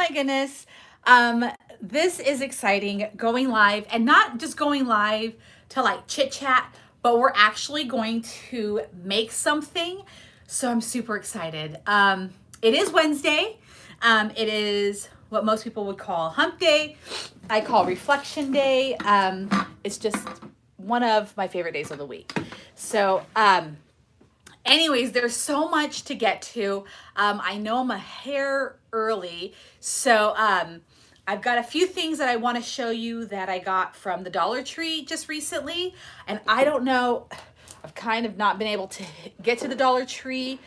my goodness. This is exciting, going live, and not just going live to like chit chat, but we're actually going to make something. So I'm super excited. It is Wednesday. It is what most people would call hump day. I call reflection day. It's just one of my favorite days of the week. So, anyways, there's so much to get to. I know I'm a hair early, so I've got a few things that I want to show you that I got from the Dollar Tree just recently. And I don't know, I've kind of not been able to get to the Dollar Tree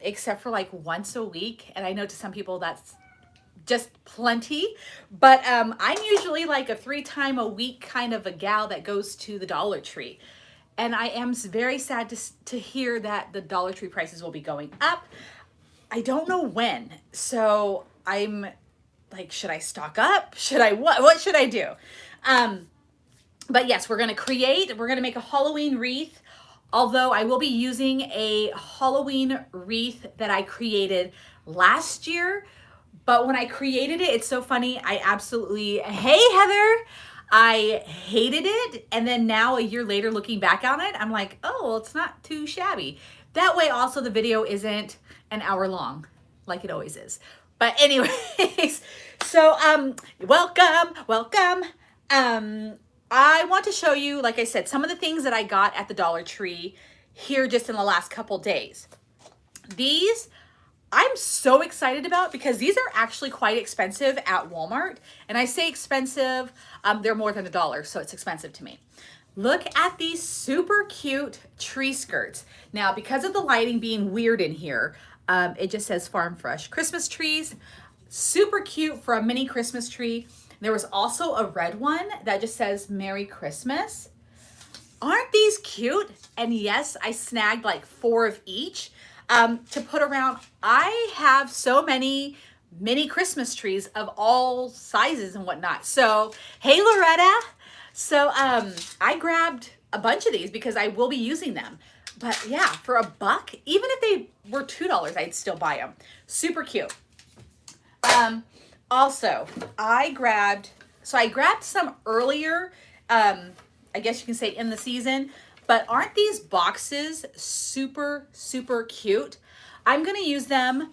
except for like once a week. And I know to some people that's just plenty, but I'm usually like a 3-time-a-week kind of a gal that goes to the Dollar Tree. And I am very sad to hear that the Dollar Tree prices will be going up. I don't know when. So I'm like, should I stock up? Should I, what should I do? But yes, we're going to make a Halloween wreath. Although I will be using a Halloween wreath that I created last year. But when I created it, it's so funny. I absolutely, hey Heather, I hated it. And then now a year later, looking back on it, I'm like, oh, well, it's not too shabby. That way also the video isn't an hour long like it always is. But anyways, so welcome. I want to show you, like I said, some of the things that I got at the Dollar Tree here just in the last couple days. These I'm so excited about because these are actually quite expensive at Walmart. And I say expensive, they're more than $1, so it's expensive to me. Look at these super cute tree skirts. Now, because of the lighting being weird in here, it just says Farm Fresh Christmas trees. Super cute for a mini Christmas tree. There was also a red one that just says Merry Christmas. Aren't these cute? And yes, I snagged like 4 of each to put around. I have so many mini Christmas trees of all sizes and whatnot. So, hey Loretta. So I grabbed a bunch of these because I will be using them. But yeah, for $1, even if they were $2, I'd still buy them. Super cute. Also, I grabbed some earlier, I guess you can say in the season, but aren't these boxes super, super cute? I'm going to use them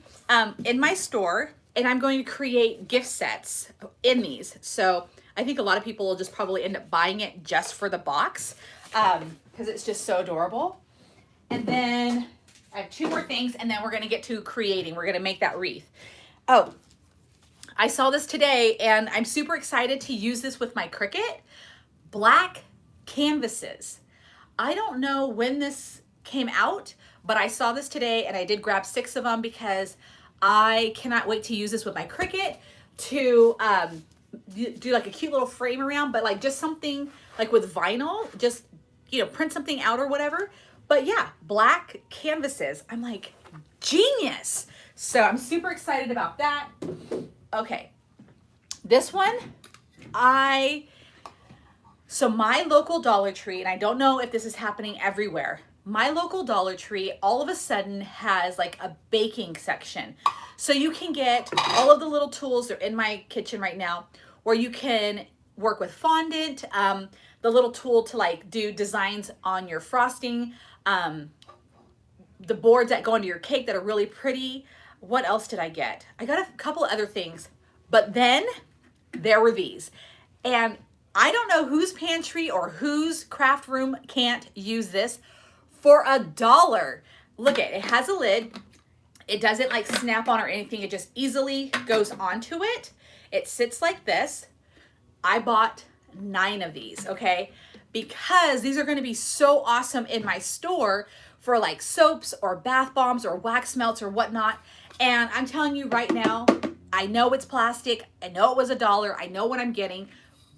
in my store, and I'm going to create gift sets in these. So I think a lot of people will just probably end up buying it just for the box because it's just so adorable. And then I have 2 more things, and then we're going to get to creating. We're going to make that wreath. Oh, I saw this today, and I'm super excited to use this with my Cricut. Black canvases. I don't know when this came out, but I saw this today, and I did grab 6 of them because I cannot wait to use this with my Cricut to do like a cute little frame around, but like just something like with vinyl, just, print something out or whatever. But yeah, black canvases. I'm like, genius. So I'm super excited about that. Okay. This one, so my local Dollar Tree, and I don't know if this is happening everywhere, my local Dollar Tree all of a sudden has like a baking section. So you can get all of the little tools, they're in my kitchen right now, where you can work with fondant, the little tool to like do designs on your frosting, the boards that go into your cake that are really pretty. What else did I get? I got a couple other things, but then there were these. And I don't know whose pantry or whose craft room can't use this for $1. Look it has a lid. It doesn't like snap on or anything. It just easily goes onto it. It sits like this. I bought 9 of these, okay? Because these are gonna be so awesome in my store for like soaps or bath bombs or wax melts or whatnot. And I'm telling you right now, I know it's plastic. I know it was $1. I know what I'm getting.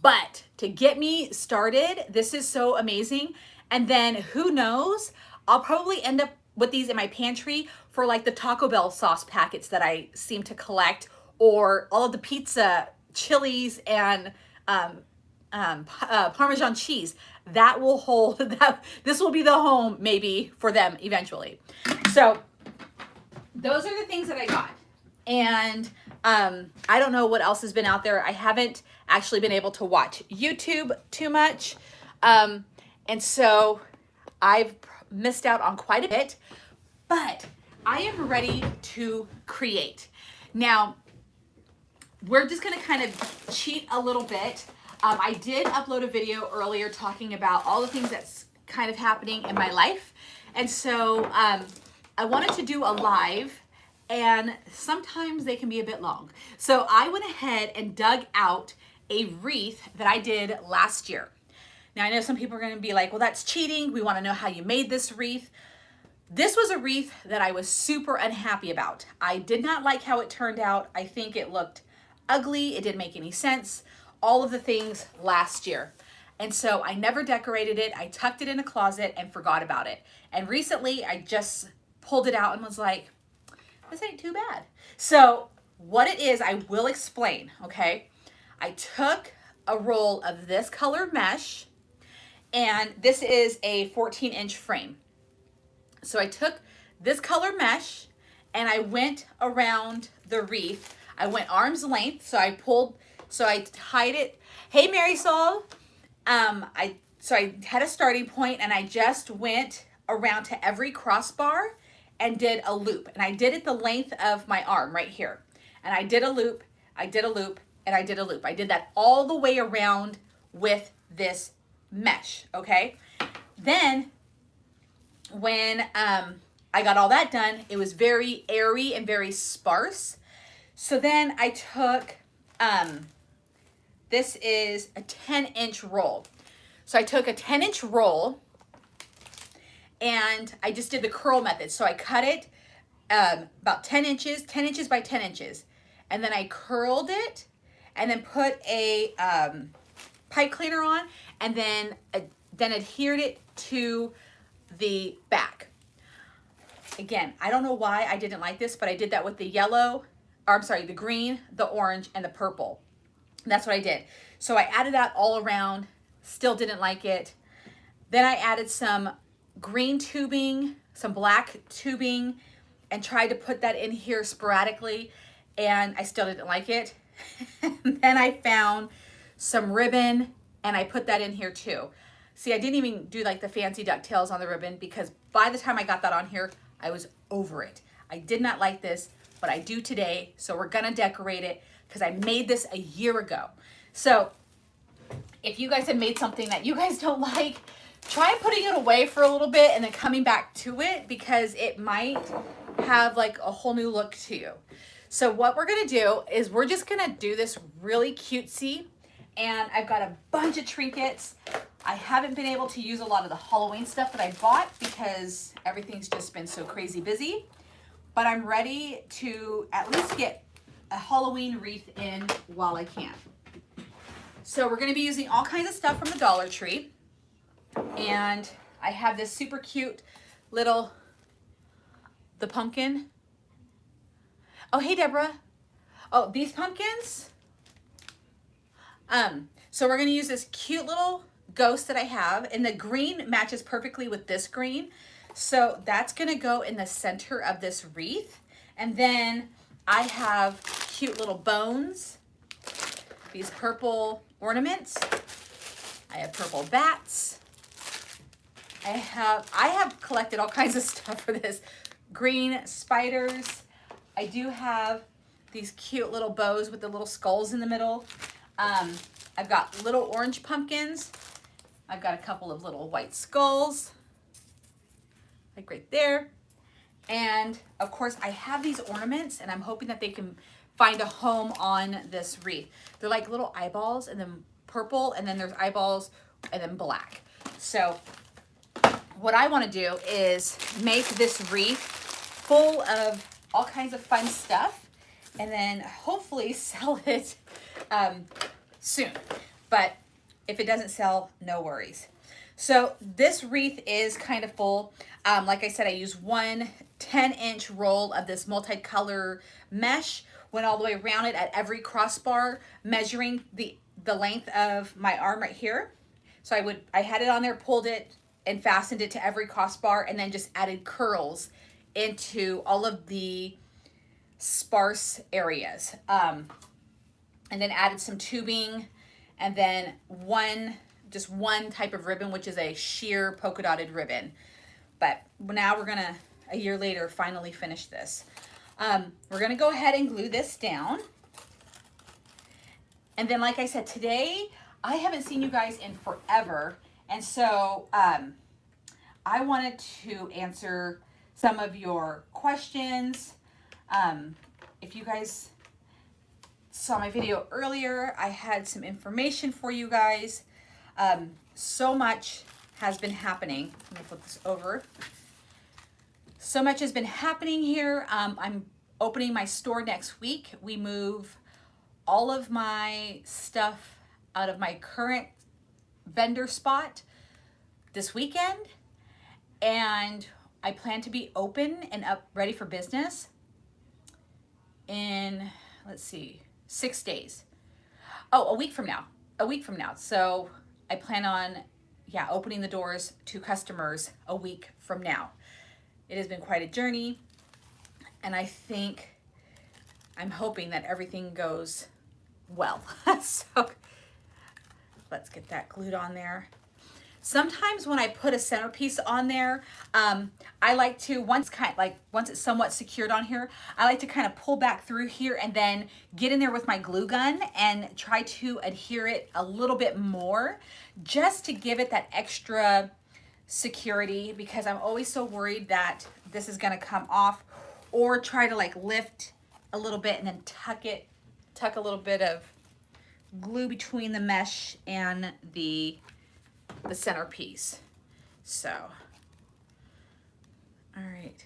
But to get me started, this is so amazing. And then who knows, I'll probably end up with these in my pantry for like the Taco Bell sauce packets that I seem to collect, or all of the pizza, chilies, and Parmesan cheese. That will hold, this will be the home maybe for them eventually. So those are the things that I got. And I don't know what else has been out there. I haven't actually been able to watch YouTube too much. And so I've missed out on quite a bit, but I am ready to create. Now, we're just gonna kind of cheat a little bit. I did upload a video earlier talking about all the things that's kind of happening in my life. And so I wanted to do a live, and sometimes they can be a bit long. So I went ahead and dug out a wreath that I did last year. Now I know some people are gonna be like, well, that's cheating. We wanna know how you made this wreath. This was a wreath that I was super unhappy about. I did not like how it turned out. I think it looked ugly. It didn't make any sense. All of the things last year. And so I never decorated it. I tucked it in a closet and forgot about it. And recently I just pulled it out and was like, this ain't too bad. So what it is, I will explain, okay? I took a roll of this color mesh, and this is a 14-inch frame. So I took this color mesh and I went around the wreath. I went arm's length, so I tied it. Hey, Marisol. So I had a starting point, and I just went around to every crossbar and did a loop. And I did it the length of my arm right here. And I did a loop, I did a loop, and I did a loop. I did that all the way around with this mesh, okay? Then when I got all that done, it was very airy and very sparse. So then I took, this is a 10-inch roll. So I took a 10-inch roll and I just did the curl method. So I cut it about 10 inches by 10 inches. And then I curled it and then put a pipe cleaner on, and then adhered it to the back. Again, I don't know why I didn't like this, but I did that with the yellow, or I'm sorry, the green, the orange, and the purple. And that's what I did. So I added that all around, still didn't like it. Then I added some green tubing, some black tubing, and tried to put that in here sporadically, and I still didn't like it. And then I found some ribbon and I put that in here too. See, I didn't even do like the fancy ducktails on the ribbon, because by the time I got that on here, I was over it. I did not like this, but I do today. So we're gonna decorate it because I made this a year ago. So if you guys have made something that you guys don't like, try putting it away for a little bit and then coming back to it, because it might have like a whole new look to you. So what we're gonna do is we're just gonna do this really cutesy, and I've got a bunch of trinkets. I haven't been able to use a lot of the Halloween stuff that I bought because everything's just been so crazy busy, but I'm ready to at least get a Halloween wreath in while I can. So we're gonna be using all kinds of stuff from the Dollar Tree, and I have this super cute little, the pumpkin. Oh, hey, Deborah. Oh, these pumpkins. So we're gonna use this cute little ghost that I have, and the green matches perfectly with this green. So that's gonna go in the center of this wreath. And then I have cute little bones, these purple ornaments. I have purple bats. I have collected all kinds of stuff for this. Green spiders. I do have these cute little bows with the little skulls in the middle. I've got little orange pumpkins. I've got a couple of little white skulls, like right there. And of course I have these ornaments, and I'm hoping that they can find a home on this wreath. They're like little eyeballs, and then purple, and then there's eyeballs, and then black. So what I want to do is make this wreath full of all kinds of fun stuff, and then hopefully sell it soon. But if it doesn't sell, no worries. So this wreath is kind of full. Like I said, I used one 10-inch roll of this multicolor mesh, went all the way around it at every crossbar, measuring the length of my arm right here. So I had it on there, pulled it, and fastened it to every crossbar, and then just added curls into all of the sparse areas. And then added some tubing, and then just one type of ribbon, which is a sheer polka dotted ribbon. But now we're gonna, a year later, finally finish this. We're gonna go ahead and glue this down. And then, like I said, today, I haven't seen you guys in forever. And so I wanted to answer some of your questions. If you guys saw my video earlier, I had some information for you guys. So much has been happening. Let me flip this over. So much has been happening here. I'm opening my store next week. We move all of my stuff out of my current vendor spot this weekend, and I plan to be open and up ready for business in, let's see, 6 days. Oh, a week from now. A week from now. So I plan on, opening the doors to customers a week from now. It has been quite a journey, and I'm hoping that everything goes well. So let's get that glued on there. Sometimes when I put a centerpiece on there, I like to, once it's somewhat secured on here, I like to kind of pull back through here and then get in there with my glue gun and try to adhere it a little bit more, just to give it that extra security, because I'm always so worried that this is gonna come off, or try to like lift a little bit and then tuck a little bit of glue between the mesh and the centerpiece. So, all right.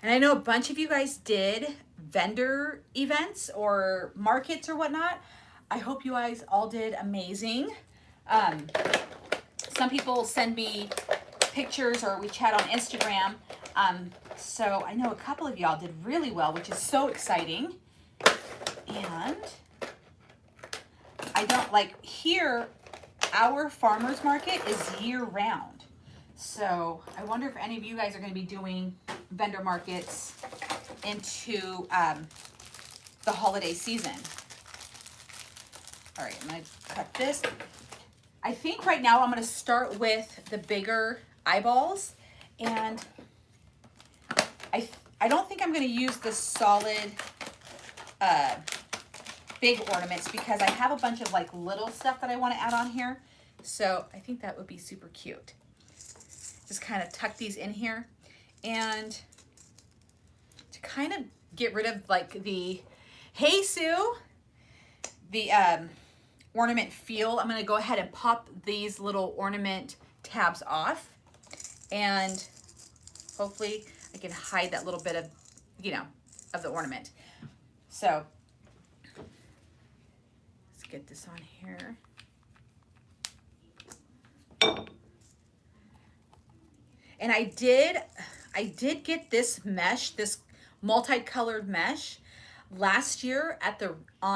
And I know a bunch of you guys did vendor events or markets or whatnot. I hope you guys all did amazing. Some people send me pictures or we chat on Instagram. So I know a couple of y'all did really well, which is so exciting. And I don't like here, our farmers market is year round. So I wonder if any of you guys are going to be doing vendor markets into the holiday season. All right, I'm going to cut this. I think right now I'm going to start with the bigger eyeballs, and I don't think I'm going to use the solid big ornaments, because I have a bunch of like little stuff that I want to add on here. So I think that would be super cute. Just kind of tuck these in here, and to kind of get rid of like the, hey Sue, the ornament feel, I'm going to go ahead and pop these little ornament tabs off, and hopefully I can hide that little bit of, of the ornament. So let's get this on here. And I did get this mesh, this multicolored mesh last year at the